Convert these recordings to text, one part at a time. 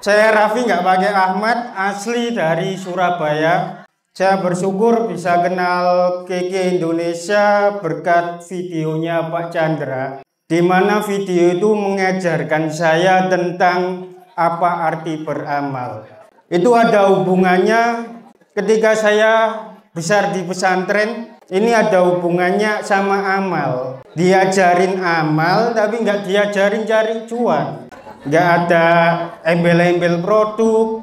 Saya Raffi nggak pakai Ahmad, asli dari Surabaya. Saya bersyukur bisa kenal Keke Indonesia berkat videonya Pak Chandra, di mana video itu mengajarkan saya tentang apa arti beramal. Itu ada hubungannya ketika saya besar di pesantren, ini ada hubungannya sama amal. Diajarin amal tapi nggak diajarin cari cuan. Nggak ada embel-embel produk,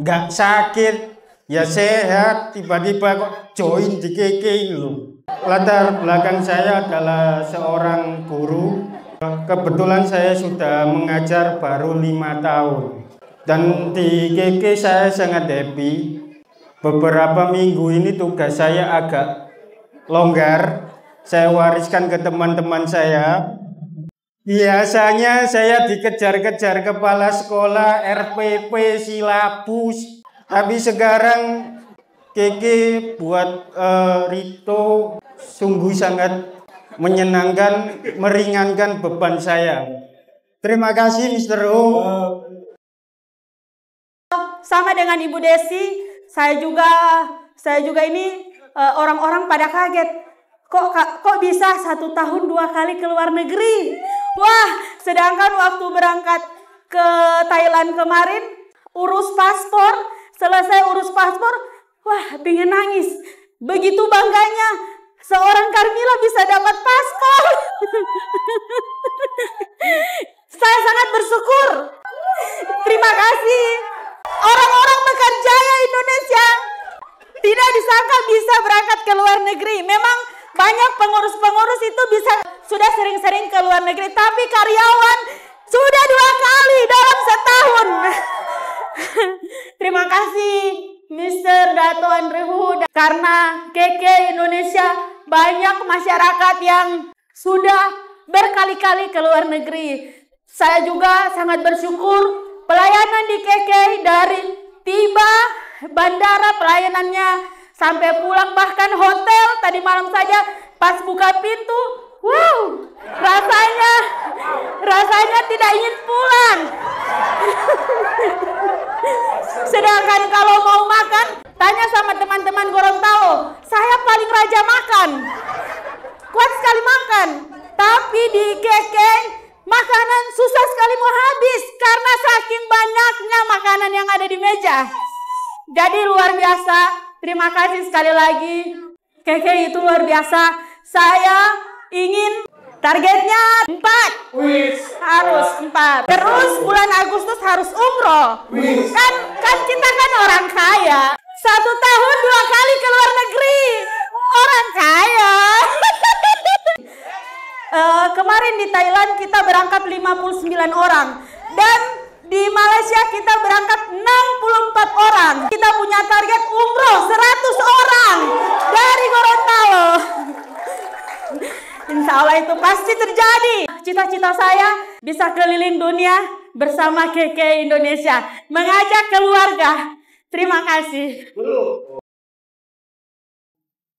nggak sakit, ya sehat, tiba-tiba kok join di Keke loh. Latar belakang saya adalah seorang guru. Kebetulan saya sudah mengajar baru 5 tahun. Dan di Keke saya sangat happy. Beberapa minggu ini tugas saya agak longgar. Saya wariskan ke teman-teman saya. Biasanya saya dikejar-kejar kepala sekolah, RPP, silabus. Tapi sekarang Keke buat Rito sungguh sangat menyenangkan, meringankan beban saya. Terima kasih Mr. O. Sama dengan Ibu Desi, saya juga ini orang-orang pada kaget. Kok bisa 1 tahun 2 kali ke luar negeri? Wah, sedangkan waktu berangkat ke Thailand kemarin, urus paspor, selesai urus paspor, wah, pengen nangis. Begitu bangganya, seorang Carmilla bisa dapat paspor. Saya sangat bersyukur. Terima kasih. Orang-orang Mekarjaya Indonesia tidak disangka bisa berangkat ke luar negeri. Memang banyak pengurus-pengurus itu sudah sering-sering ke luar negeri, tapi karyawan sudah 2 kali dalam setahun. Terima kasih Mr. Dato Andre Huda, karena Keke Indonesia banyak masyarakat yang sudah berkali-kali ke luar negeri. Saya juga sangat bersyukur pelayanan di Keke dari tiba bandara pelayanannya sampai pulang, bahkan hotel tadi malam saja pas buka pintu, wow, rasanya tidak ingin pulang. Sedangkan kalau mau makan, tanya sama teman-teman Gorontalo, saya paling raja makan, kuat sekali makan. Tapi di Keke makanan susah sekali mau habis karena saking banyaknya makanan yang ada di meja. Jadi luar biasa. Terima kasih sekali lagi. Keke itu luar biasa. Saya ingin targetnya 4. Harus 4. Terus bulan Agustus harus umroh. Kan kita kan orang kaya. 1 tahun 2 kali ke luar negeri. Orang kaya. Kemarin di Thailand kita berangkat 59 orang. Dan di Malaysia kita berangkat 64 orang. Kita punya target umroh 100 orang dari Gorontalo. Insya Allah itu pasti terjadi. Cita-cita saya bisa keliling dunia bersama Keke Indonesia, mengajak keluarga. Terima kasih.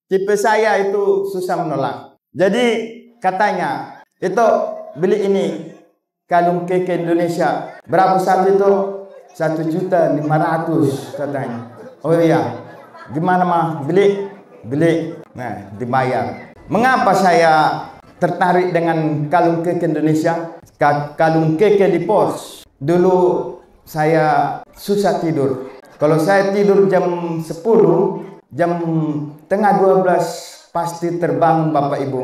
Tipe saya itu susah menolak. Jadi katanya itu beli ini kalung Keke Indonesia. Berapa satu itu? 1.500.000 katanya. Oh iya, gimana mah beli? Nah, dibayar. Mengapa saya tertarik dengan kalung Keke Indonesia? Kalung Keke di pos. Dulu saya susah tidur. Kalau saya tidur jam 10, jam tengah 12 pasti terbangun Bapak Ibu.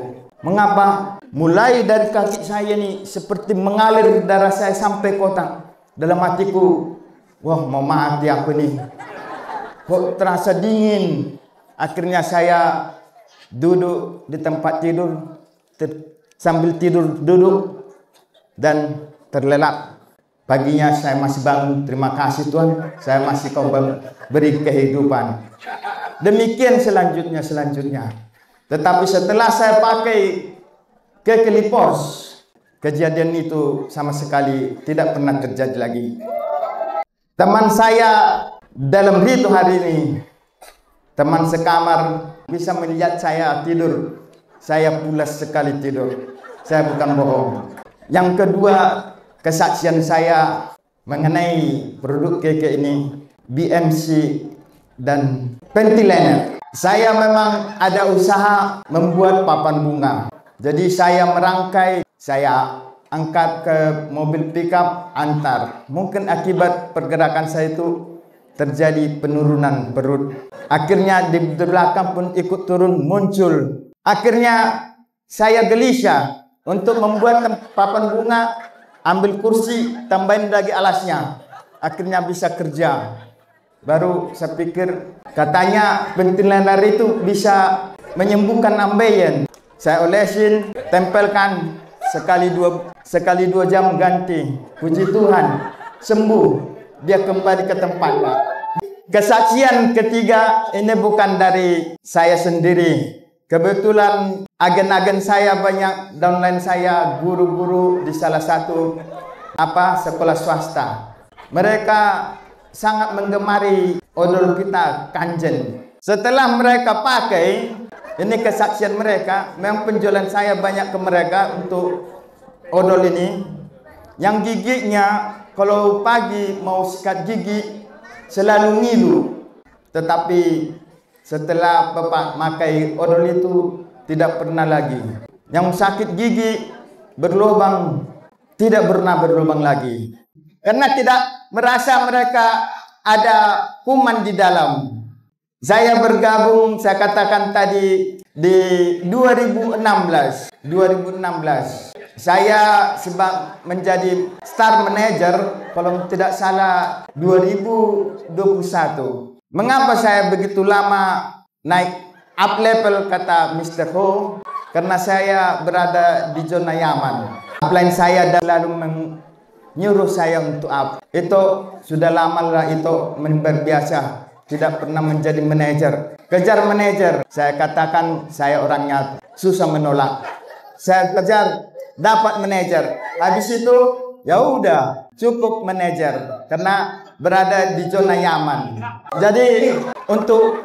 Mengapa? Mulai dari kaki saya nih seperti mengalir darah saya sampai kotak. Dalam hatiku, wah mau mati aku nih. Kok terasa dingin. Akhirnya saya duduk di tempat tidur, sambil tidur duduk dan terlelap. Paginya saya masih bangun, terima kasih Tuhan, saya masih kau beri kehidupan. Demikian selanjutnya. Tetapi setelah saya pakai Keke Lipos, kejadian itu sama sekali tidak pernah terjadi lagi. Teman saya dalam Rito hari ini, teman sekamar bisa melihat saya tidur. Saya pulas sekali tidur. Saya bukan bohong. Yang kedua, kesaksian saya mengenai produk KK ini, BMC dan Pentiliner. Saya memang ada usaha membuat papan bunga. Jadi saya merangkai, saya angkat ke mobil pickup, antar. Mungkin akibat pergerakan saya itu terjadi penurunan perut. Akhirnya di belakang pun ikut turun muncul. Akhirnya saya gelisah untuk membuat papan bunga, ambil kursi, tambahin lagi alasnya. Akhirnya bisa kerja. Baru saya pikir, katanya Pentiliner itu bisa menyembuhkan ambeien. Saya olesin, tempelkan, sekali dua jam ganti. Puji Tuhan, sembuh. Dia kembali ke tempatnya. Kesaksian ketiga ini bukan dari saya sendiri. Kebetulan agen-agen saya banyak, downline saya, guru-guru di salah satu sekolah swasta. Mereka sangat menggemari odol kita, Kanjen. Setelah mereka pakai, ini kesaksian mereka, memang penjualan saya banyak ke mereka untuk odol ini. Yang giginya, kalau pagi mau sikat gigi, selalu ngilu. Tetapi setelah Bapak pakai odol itu, tidak pernah lagi. Yang sakit gigi, berlubang, tidak pernah berlubang lagi. Karena tidak merasa mereka ada kuman di dalam. Saya bergabung, saya katakan tadi, di 2016. Saya sebab menjadi star manager, kalau tidak salah 2021. Mengapa saya begitu lama naik up level, kata Mr. Ho? Karena saya berada di zona nyaman. Upline saya selalu menyuruh saya untuk up. Itu sudah lama lah, itu berbiasa. Tidak pernah menjadi manajer. Kejar manajer. Saya katakan saya orangnya susah menolak. Saya kejar, dapat manajer. Habis itu ya udah cukup manajer karena berada di zona nyaman. Jadi untuk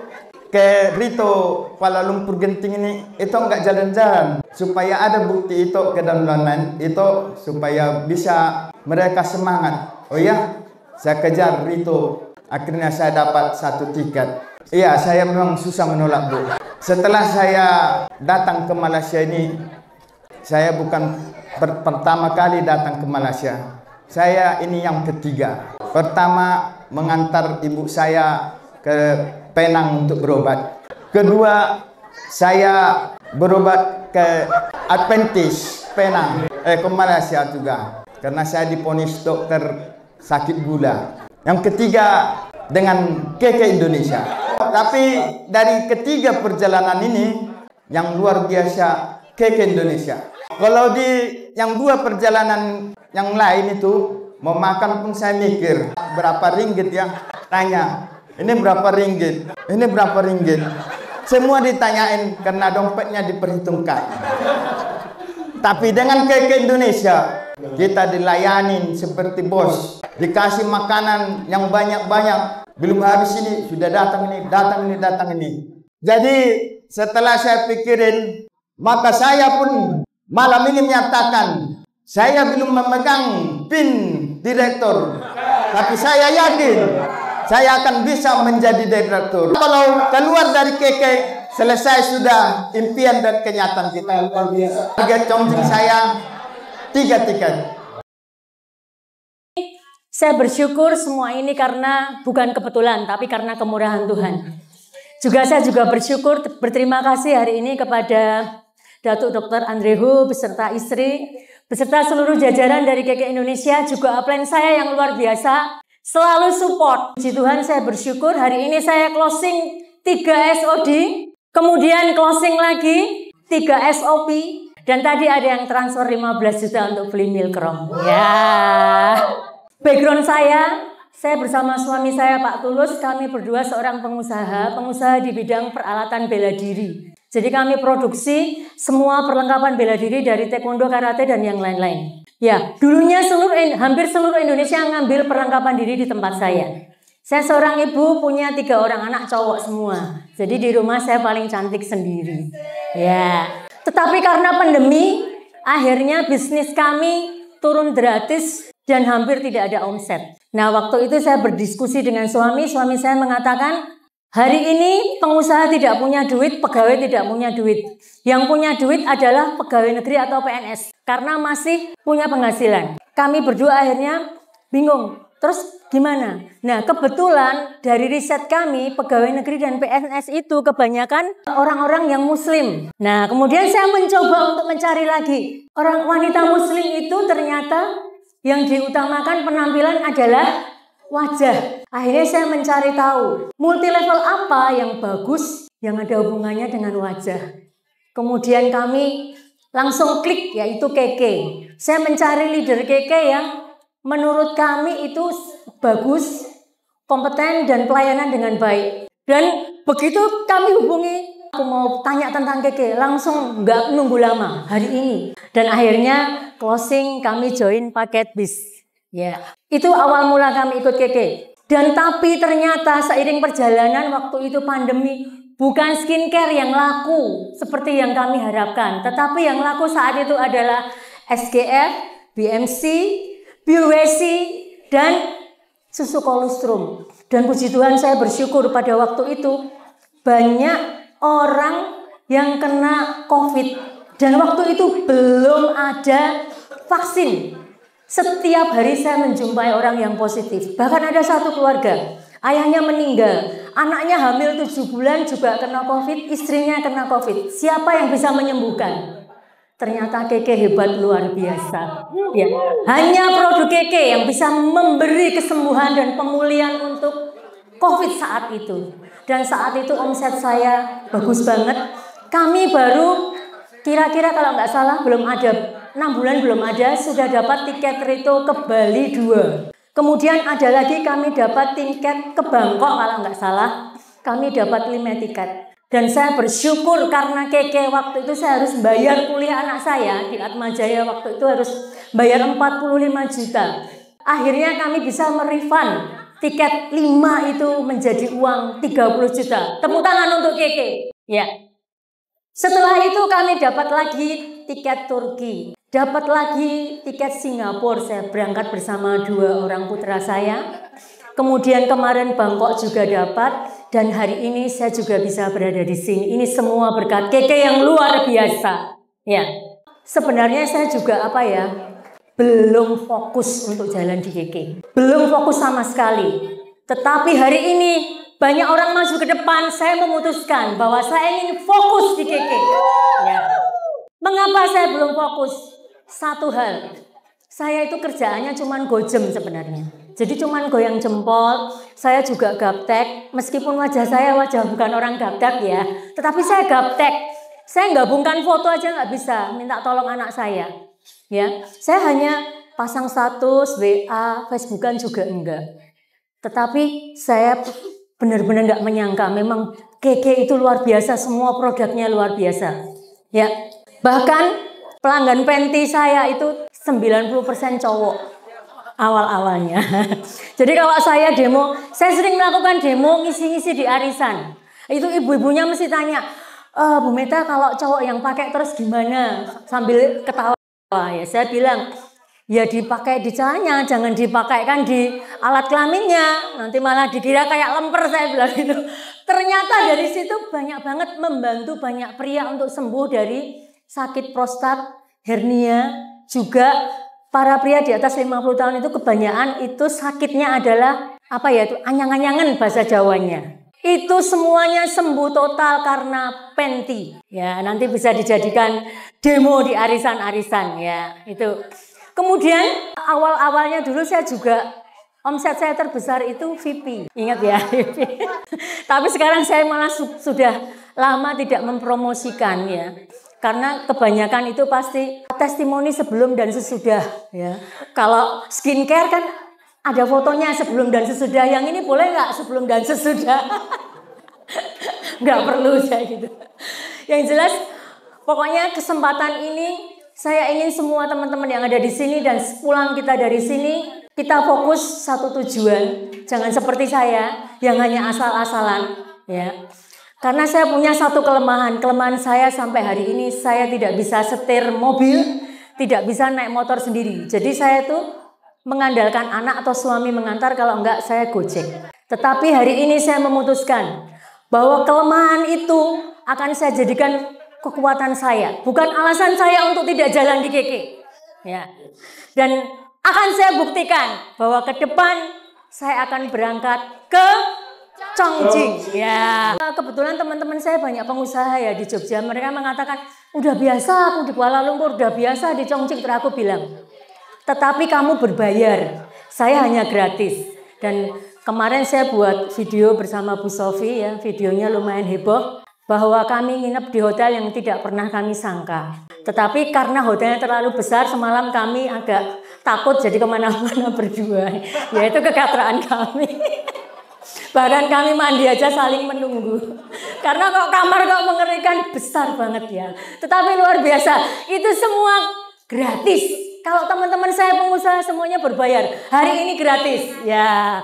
ke Rito Kuala Lumpur Genting ini itu enggak jalan-jalan, supaya ada bukti itu ke downline itu, supaya bisa mereka semangat. Oh ya, saya kejar Rito. Akhirnya saya dapat 1 tiket. Iya, saya memang susah menolak, Bu. Setelah saya datang ke Malaysia ini, saya bukan pertama kali datang ke Malaysia. Saya ini yang ketiga. Pertama, mengantar ibu saya ke Penang untuk berobat. Kedua, saya berobat ke Adventist Penang, ke Malaysia juga. Karena saya diponis dokter sakit gula. Yang ketiga dengan KK Indonesia. Tapi dari ketiga perjalanan ini yang luar biasa KK Indonesia. Kalau di yang 2 perjalanan yang lain itu mau makan pun saya mikir berapa ringgit ya. Tanya, ini berapa ringgit? Ini berapa ringgit? Semua ditanyain karena dompetnya diperhitungkan. Tapi dengan KK Indonesia kita dilayanin seperti bos. Dikasih makanan yang banyak-banyak. Belum habis ini, sudah datang ini, datang ini, datang ini. Jadi setelah saya pikirin, maka saya pun malam ini menyatakan, saya belum memegang PIN direktur. Tapi saya yakin, saya akan bisa menjadi direktur. Kalau keluar dari KK, selesai sudah impian dan kenyataan kita. Luar biasa. Target Chongqing saya 3 tiket. Saya bersyukur semua ini karena bukan kebetulan, tapi karena kemurahan Tuhan. Saya juga bersyukur, berterima kasih hari ini kepada Datuk Dr. Andre Ho beserta istri, beserta seluruh jajaran dari KK Indonesia, juga upline saya yang luar biasa, selalu support. Puji Tuhan, saya bersyukur hari ini saya closing 3 SOD, kemudian closing lagi 3 SOP, dan tadi ada yang transfer 15 juta untuk beli Milkrom. Ya. Background saya bersama suami saya Pak Tulus, kami berdua seorang pengusaha di bidang peralatan bela diri. Jadi kami produksi semua perlengkapan bela diri dari taekwondo, karate, dan yang lain-lain. Ya, dulunya hampir seluruh Indonesia ngambil perlengkapan diri di tempat saya. Saya seorang ibu, punya 3 orang anak cowok semua. Jadi di rumah saya paling cantik sendiri. Ya, tetapi karena pandemi, akhirnya bisnis kami turun gratis. dan hampir tidak ada omset. Nah, waktu itu saya berdiskusi dengan suami saya mengatakan, hari ini pengusaha tidak punya duit, pegawai tidak punya duit. Yang punya duit adalah pegawai negeri atau PNS, karena masih punya penghasilan. Kami berdua akhirnya bingung, terus gimana? Nah, kebetulan dari riset kami, pegawai negeri dan PNS itu kebanyakan orang-orang yang muslim. Nah, kemudian saya mencoba untuk mencari lagi. Orang wanita muslim itu ternyata yang diutamakan penampilan adalah wajah. Akhirnya saya mencari tahu multi level apa yang bagus yang ada hubungannya dengan wajah. Kemudian kami langsung klik, yaitu Keke. Saya mencari leader Keke yang menurut kami itu bagus, kompeten, dan pelayanan dengan baik. Dan begitu kami hubungi, aku mau tanya tentang Keke, langsung nggak nunggu lama hari ini. Dan akhirnya closing, kami join paket bis. Ya, itu awal mula kami ikut Keke. Dan tapi ternyata seiring perjalanan waktu itu pandemi, bukan skincare yang laku seperti yang kami harapkan, tetapi yang laku saat itu adalah SGF, BMC, BUWC, dan susu kolostrum. Dan puji Tuhan saya bersyukur pada waktu itu banyak orang yang kena COVID. Dan waktu itu belum ada vaksin. Setiap hari saya menjumpai orang yang positif. Bahkan ada satu keluarga, ayahnya meninggal, anaknya hamil 7 bulan juga kena COVID, istrinya kena COVID. Siapa yang bisa menyembuhkan? Ternyata Keke hebat luar biasa. Ya, hanya produk Keke yang bisa memberi kesembuhan dan pemulihan untuk COVID saat itu. Dan saat itu omset saya bagus banget. Kami baru kira-kira kalau nggak salah belum ada 6 bulan belum ada, sudah dapat tiket Rito ke Bali 2. Kemudian ada lagi kami dapat tiket ke Bangkok kalau nggak salah. Kami dapat 5 tiket. Dan saya bersyukur karena Keke waktu itu saya harus bayar kuliah anak saya di Atmajaya, waktu itu harus bayar 45 juta. Akhirnya kami bisa merefund tiket 5 itu menjadi uang 30 juta. Tepuk tangan untuk Keke. Ya. Setelah itu kami dapat lagi tiket Turki, dapat lagi tiket Singapura. Saya berangkat bersama 2 orang putra saya. Kemudian kemarin Bangkok juga dapat, dan hari ini saya juga bisa berada di sini. Ini semua berkat Keke yang luar biasa. Ya, sebenarnya saya juga belum fokus untuk jalan di Keke, belum fokus sama sekali. Tetapi hari ini banyak orang maju ke depan, saya memutuskan bahwa saya ingin fokus di Keke. Ya. Mengapa saya belum fokus? Satu hal, saya itu kerjaannya cuman gojem sebenarnya. Jadi cuman goyang jempol, saya juga gaptek. Meskipun wajah saya bukan orang gaptek ya, tetapi saya gaptek. Saya gabungkan foto aja nggak bisa, minta tolong anak saya. Ya, saya hanya pasang status, WA, Facebookan juga enggak. Tetapi saya benar-benar nggak menyangka, memang Keke itu luar biasa, semua produknya luar biasa. Ya, bahkan pelanggan Penti saya itu 90% cowok awal-awalnya. Jadi kalau saya demo, saya sering melakukan demo ngisi-ngisi di arisan. Itu ibu-ibunya mesti tanya, Bu Meta kalau cowok yang pakai terus gimana? Sambil ketawa. Ya saya bilang, ya dipakai di celananya, jangan dipakaikan di alat kelaminnya. Nanti malah dikira kayak lemper, saya bilang gitu. Ternyata dari situ banyak banget membantu banyak pria untuk sembuh dari sakit prostat, hernia. Juga para pria di atas 50 tahun itu kebanyakan itu sakitnya adalah itu anyang-anyangan bahasa Jawanya. Itu semuanya sembuh total karena Penti. Ya, nanti bisa dijadikan demo di arisan-arisan ya, itu. Kemudian awal-awalnya dulu saya juga omset saya terbesar itu VIP. Ingat ya, VIP. Tapi sekarang saya malah sudah lama tidak mempromosikan ya. Karena kebanyakan itu pasti testimoni sebelum dan sesudah ya. Kalau skincare kan ada fotonya sebelum dan sesudah. Yang ini boleh nggak sebelum dan sesudah? Nggak perlu saya gitu. Yang jelas pokoknya kesempatan ini saya ingin semua teman-teman yang ada di sini dan sepulang kita dari sini, kita fokus satu tujuan. Jangan seperti saya yang hanya asal-asalan ya. Karena saya punya satu kelemahan saya sampai hari ini saya tidak bisa setir mobil, tidak bisa naik motor sendiri. Jadi saya tuh mengandalkan anak atau suami mengantar, kalau enggak saya gojek. Tetapi hari ini saya memutuskan bahwa kelemahan itu akan saya jadikan kekuatan saya, bukan alasan saya untuk tidak jalan di KK. Ya. Dan akan saya buktikan bahwa ke depan saya akan berangkat ke Chongqing. Ya. Kebetulan teman-teman saya banyak pengusaha ya di Jogja. Mereka mengatakan, udah biasa aku di Kuala Lumpur, udah biasa di Chongqing. Terus aku bilang, tetapi kamu berbayar, saya hanya gratis. Dan kemarin saya buat video bersama Bu Sofi ya, videonya lumayan heboh, bahwa kami nginep di hotel yang tidak pernah kami sangka. Tetapi karena hotelnya terlalu besar, semalam kami agak takut jadi kemana-mana berdua, yaitu kegatraan kami. Bahkan kami mandi aja saling menunggu. Karena kok kamar kok mengerikan, besar banget ya. Tetapi luar biasa, itu semua gratis. Kalau teman-teman saya pengusaha semuanya berbayar, hari ini gratis. Ya,